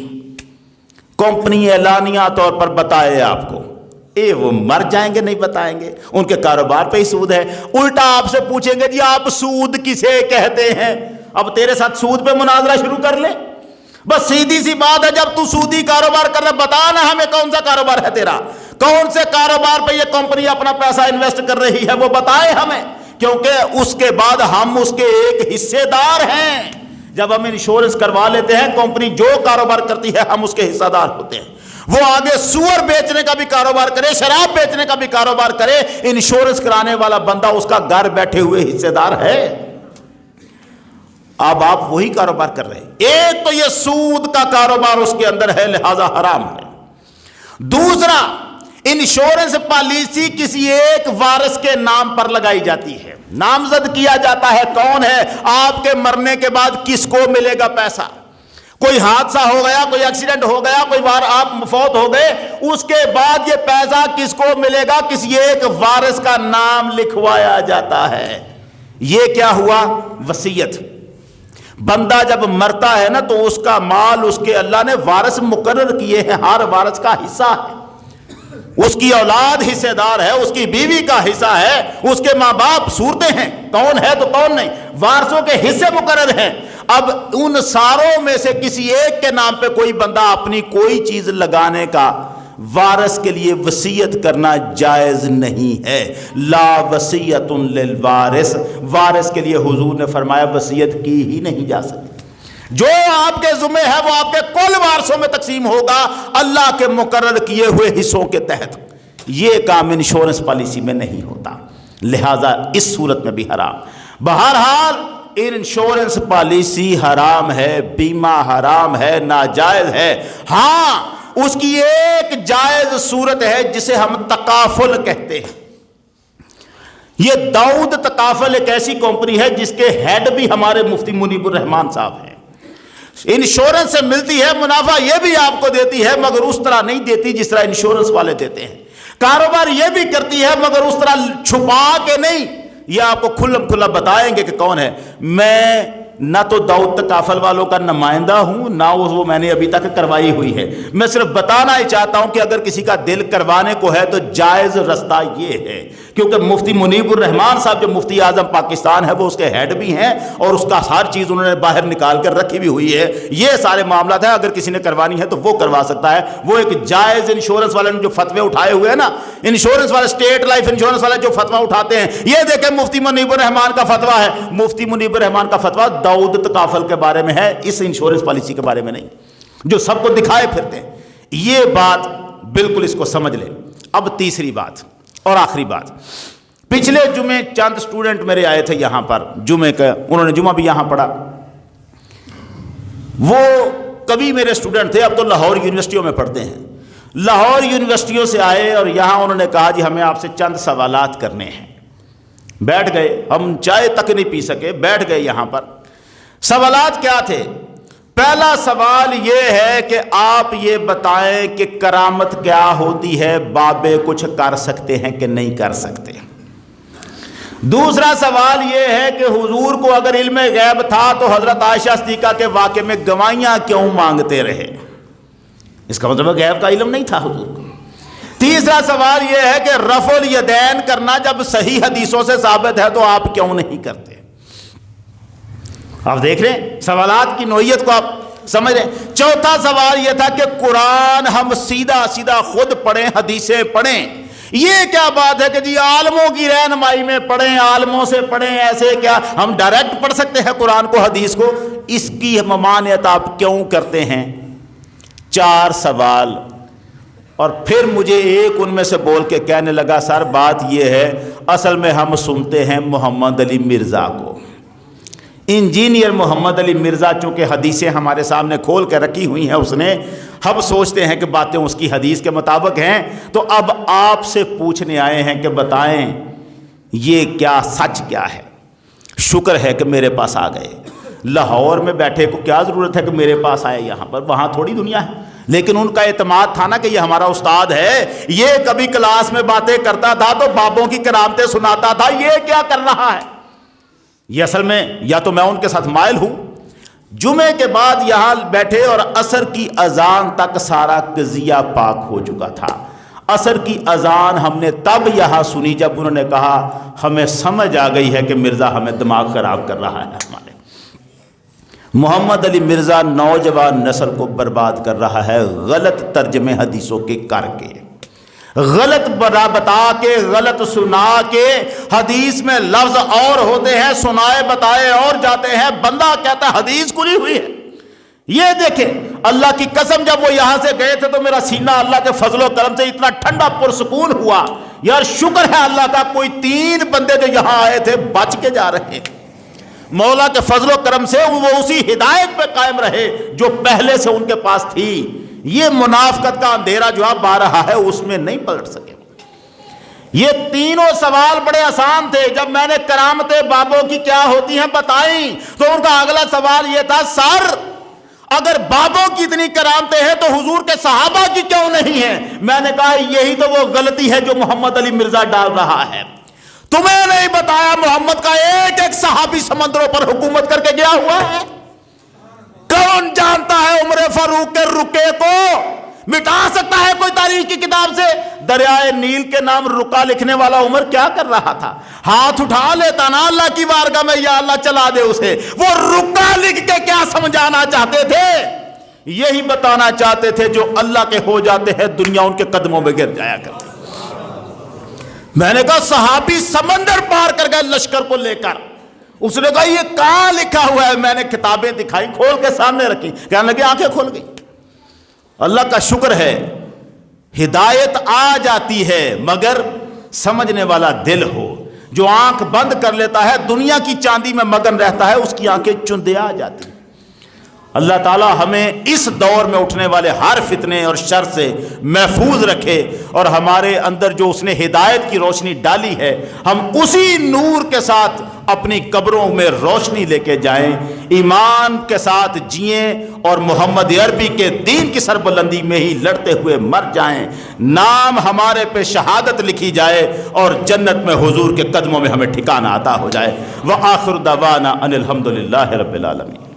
کمپنی اعلانیہ طور پر بتائے آپ کو، وہ مر جائیں گے نہیں بتائیں گے، ان کے کاروبار پہ ہی سود ہے. الٹا آپ سے پوچھیں گے جی آپ سود کسے کہتے ہیں؟ اب تیرے ساتھ سود پہ مناظرہ شروع کر لیں. بس سیدھی سی بات ہے، جب تو سودی کاروبار کر رہا بتا نا ہمیں کون سا کاروبار ہے تیرا، کون سے کاروبار پہ یہ کمپنی اپنا پیسہ انویسٹ کر رہی ہے وہ بتائے ہمیں، کیونکہ اس کے بعد ہم اس کے ایک حصے دار ہیں. جب ہم انشورنس کروا لیتے ہیں کمپنی جو کاروبار کرتی ہے ہم اس کے حصہ دار ہوتے ہیں. وہ آگے سور بیچنے کا بھی کاروبار کرے، شراب بیچنے کا بھی کاروبار کرے، انشورنس کرانے والا بندہ اس کا گھر بیٹھے ہوئے حصے دار ہے. اب آپ وہی کاروبار کر رہے ہیں. ایک تو یہ سود کا کاروبار اس کے اندر ہے، لہذا حرام ہے. دوسرا، انشورنس پالیسی کسی ایک وارث کے نام پر لگائی جاتی ہے، نامزد کیا جاتا ہے کون ہے، آپ کے مرنے کے بعد کس کو ملے گا پیسہ. کوئی حادثہ ہو گیا، کوئی ایکسیڈنٹ ہو گیا، کوئی آپ فوت ہو گئے، اس کے بعد یہ پیسہ کس کو ملے گا، کسی ایک وارث کا نام لکھوایا جاتا ہے. یہ کیا ہوا؟ وصیت. بندہ جب مرتا ہے نا تو اس کا مال اس کے اللہ نے وارث مقرر کیے ہیں، ہر وارث کا حصہ ہے، اس کی اولاد حصے دار ہے، اس کی بیوی کا حصہ ہے، اس کے ماں باپ صورتیں ہیں، کون ہے تو کون نہیں، وارثوں کے حصے مقرر ہیں. اب ان ساروں میں سے کسی ایک کے نام پہ کوئی بندہ اپنی کوئی چیز لگانے کا وارث کے لیے وصیت کرنا جائز نہیں ہے. لا وصیت للوارث، وارث کے لیے حضور نے فرمایا وصیت کی ہی نہیں جا سکتی. جو آپ کے ذمہ ہے وہ آپ کے کل وارثوں میں تقسیم ہوگا اللہ کے مقرر کیے ہوئے حصوں کے تحت. یہ کام انشورنس پالیسی میں نہیں ہوتا، لہذا اس صورت میں بھی حرام. بہرحال انشورنس پالیسی حرام ہے، بیمہ حرام ہے، ناجائز ہے. ہاں اس کی ایک جائز صورت ہے جسے ہم تکافل کہتے ہیں. یہ داؤد تکافل ایک ایسی کمپنی ہے جس کے ہیڈ بھی ہمارے مفتی منیب الرحمان صاحب ہیں. انشورنس سے ملتی ہے منافع، یہ بھی آپ کو دیتی ہے مگر اس طرح نہیں دیتی جس طرح انشورنس والے دیتے ہیں. کاروبار یہ بھی کرتی ہے مگر اس طرح چھپا کے نہیں. یہ آپ کو کھلم کھلا بتائیں گے کہ کون ہے. میں نہ تو داؤد تکافل والوں کا نمائندہ ہوں، نہ وہ میں نے ابھی تک کروائی ہوئی ہے. میں صرف بتانا ہی چاہتا ہوں کہ اگر کسی کا دل کروانے کو ہے تو جائز رستہ یہ ہے، کیونکہ مفتی منیب الرحمان صاحب جو مفتی اعظم پاکستان ہے وہ اس کے ہیڈ بھی ہیں اور اس کا ہر چیز انہوں نے باہر نکال کر رکھی بھی ہوئی ہے. یہ سارے معاملات ہیں، اگر کسی نے کروانی ہے تو وہ کروا سکتا ہے. وہ ایک جائز انشورنس والے نے جو فتوے اٹھائے ہوئے ہیں نا، انشورنس والے اسٹیٹ لائف انشورنس والے جو فتویٰ اٹھاتے ہیں، یہ دیکھیں مفتی منیب الرحمان کا فتویٰ ہے. مفتی منیب الرحمان کا فتویٰ داؤد تکافل کے بارے میں ہے، اس انشورنس پالیسی کے بارے میں نہیں، جو سب کو دکھائے پھرتے ہیں. یہ بات بالکل اس کو سمجھ لیں. اب تیسری بات اور آخری بات. پچھلے جمعے چند سٹوڈنٹ میرے آئے تھے یہاں پر، جمعے کا انہوں نے جمعہ بھی یہاں پڑھا. وہ کبھی میرے سٹوڈنٹ تھے، اب تو لاہور یونیورسٹیوں میں پڑھتے ہیں. لاہور یونیورسٹیوں سے آئے اور یہاں انہوں نے کہا جی ہمیں آپ سے چند سوالات کرنے ہیں. بیٹھ گئے، ہم چائے تک نہیں پی سکے، بیٹھ گئے یہاں پر. سوالات کیا تھے؟ پہلا سوال یہ ہے کہ آپ یہ بتائیں کہ کرامت کیا ہوتی ہے، بابے کچھ کر سکتے ہیں کہ نہیں کر سکتے. دوسرا سوال یہ ہے کہ حضور کو اگر علم غیب تھا تو حضرت عائشہ صدیقہ کے واقعے میں گواہیاں کیوں مانگتے رہے؟ اس کا مطلب غیب کا علم نہیں تھا حضور کو. تیسرا سوال یہ ہے کہ رفع الیدین کرنا جب صحیح حدیثوں سے ثابت ہے تو آپ کیوں نہیں کرتے؟ آپ دیکھ رہے ہیں سوالات کی نوعیت کو، آپ سمجھ رہے ہیں. چوتھا سوال یہ تھا کہ قرآن ہم سیدھا سیدھا خود پڑھیں، حدیثیں پڑھیں. یہ کیا بات ہے کہ جی عالموں کی رہنمائی میں پڑھیں، عالموں سے پڑھیں، ایسے کیا ہم ڈائریکٹ پڑھ سکتے ہیں قرآن کو، حدیث کو؟ اس کی ممانعت آپ کیوں کرتے ہیں؟ 4 سوال. اور پھر مجھے ایک ان میں سے بول کے کہنے لگا سر بات یہ ہے اصل میں ہم سنتے ہیں محمد علی مرزا کو. انجینئر محمد علی مرزا چونکہ حدیثیں ہمارے سامنے کھول کے رکھی ہوئی ہیں اس نے، ہم سوچتے ہیں کہ باتیں اس کی حدیث کے مطابق ہیں، تو اب آپ سے پوچھنے آئے ہیں کہ بتائیں یہ کیا سچ کیا ہے. شکر ہے کہ میرے پاس آ گئے. لاہور میں بیٹھے کو کیا ضرورت ہے کہ میرے پاس آئے، یہاں پر وہاں تھوڑی دنیا ہے. لیکن ان کا اعتماد تھا نا کہ یہ ہمارا استاد ہے، یہ کبھی کلاس میں باتیں کرتا تھا تو بابوں کی کرامتیں سناتا تھا، یہ کیا کر رہا ہے؟ یہ اصل میں یا تو میں ان کے ساتھ مائل ہوں۔ جمعے کے بعد یہاں بیٹھے اور عصر کی اذان تک سارا قضیہ پاک ہو چکا تھا۔ عصر کی اذان ہم نے تب یہاں سنی جب انہوں نے کہا ہمیں سمجھ آ گئی ہے کہ مرزا ہمیں دماغ خراب کر رہا ہے ہمارے۔ محمد علی مرزا نوجوان نسل کو برباد کر رہا ہے غلط ترجمے حدیثوں کے کر کے، غلط بتا کے، غلط سنا کے۔ حدیث میں لفظ اور ہوتے ہیں، سنائے بتائے اور جاتے ہیں، بندہ کہتا ہے حدیث کھلی ہوئی ہے۔ یہ دیکھیں اللہ کی قسم، جب وہ یہاں سے گئے تھے تو میرا سینہ اللہ کے فضل و کرم سے اتنا ٹھنڈا پرسکون ہوا، یار شکر ہے اللہ کا، کوئی 3 بندے جو یہاں آئے تھے بچ کے جا رہے ہیں۔ مولا کے فضل و کرم سے وہ اسی ہدایت پہ قائم رہے جو پہلے سے ان کے پاس تھی۔ یہ منافقت کا اندھیرا جو اب آ رہا ہے اس میں نہیں پلٹ سکے۔ یہ تینوں سوال بڑے آسان تھے۔ جب میں نے کرامتیں بابوں کی کیا ہوتی ہیں بتائیں تو ان کا اگلا سوال یہ تھا، سر اگر بابوں کی اتنی کرامتیں ہیں تو حضور کے صحابہ کی کیوں نہیں ہیں؟ میں نے کہا یہی تو وہ غلطی ہے جو محمد علی مرزا ڈال رہا ہے۔ تمہیں نہیں بتایا محمد کا ایک ایک صحابی سمندروں پر حکومت کر کے گیا ہوا ہے؟ کون جانتا ہے عمر فاروق کے رکے کو مٹا سکتا ہے کوئی تاریخ کی کتاب سے؟ دریائے نیل کے نام رکا لکھنے والا عمر کیا کر رہا تھا؟ ہاتھ اٹھا لیتا نا اللہ کی بارگاہ میں، یا اللہ چلا دے اسے۔ وہ رکا لکھ کے کیا سمجھانا چاہتے تھے؟ یہی بتانا چاہتے تھے جو اللہ کے ہو جاتے ہیں دنیا ان کے قدموں میں گر جایا کرتی۔ میں نے کہا صحابی سمندر پار کر گئے لشکر کو لے کر۔ اس نے کہا یہ کہاں لکھا ہوا ہے؟ میں نے کتابیں دکھائی، کھول کے سامنے رکھی، کہنے لگے آنکھیں کھل گئی۔ اللہ کا شکر ہے ہدایت آ جاتی ہے مگر سمجھنے والا دل ہو۔ جو آنکھ بند کر لیتا ہے دنیا کی چاندی میں مگن رہتا ہے، اس کی آنکھیں چندے آ جاتی ہیں۔ اللہ تعالی ہمیں اس دور میں اٹھنے والے ہر فتنے اور شر سے محفوظ رکھے، اور ہمارے اندر جو اس نے ہدایت کی روشنی ڈالی ہے ہم اسی نور کے ساتھ اپنی قبروں میں روشنی لے کے جائیں، ایمان کے ساتھ جئیں اور محمد عربی کے دین کی سربلندی میں ہی لڑتے ہوئے مر جائیں، نام ہمارے پہ شہادت لکھی جائے اور جنت میں حضور کے قدموں میں ہمیں ٹھکانہ عطا ہو جائے۔ وآخر دعوانا ان الحمد للہ رب العالمین۔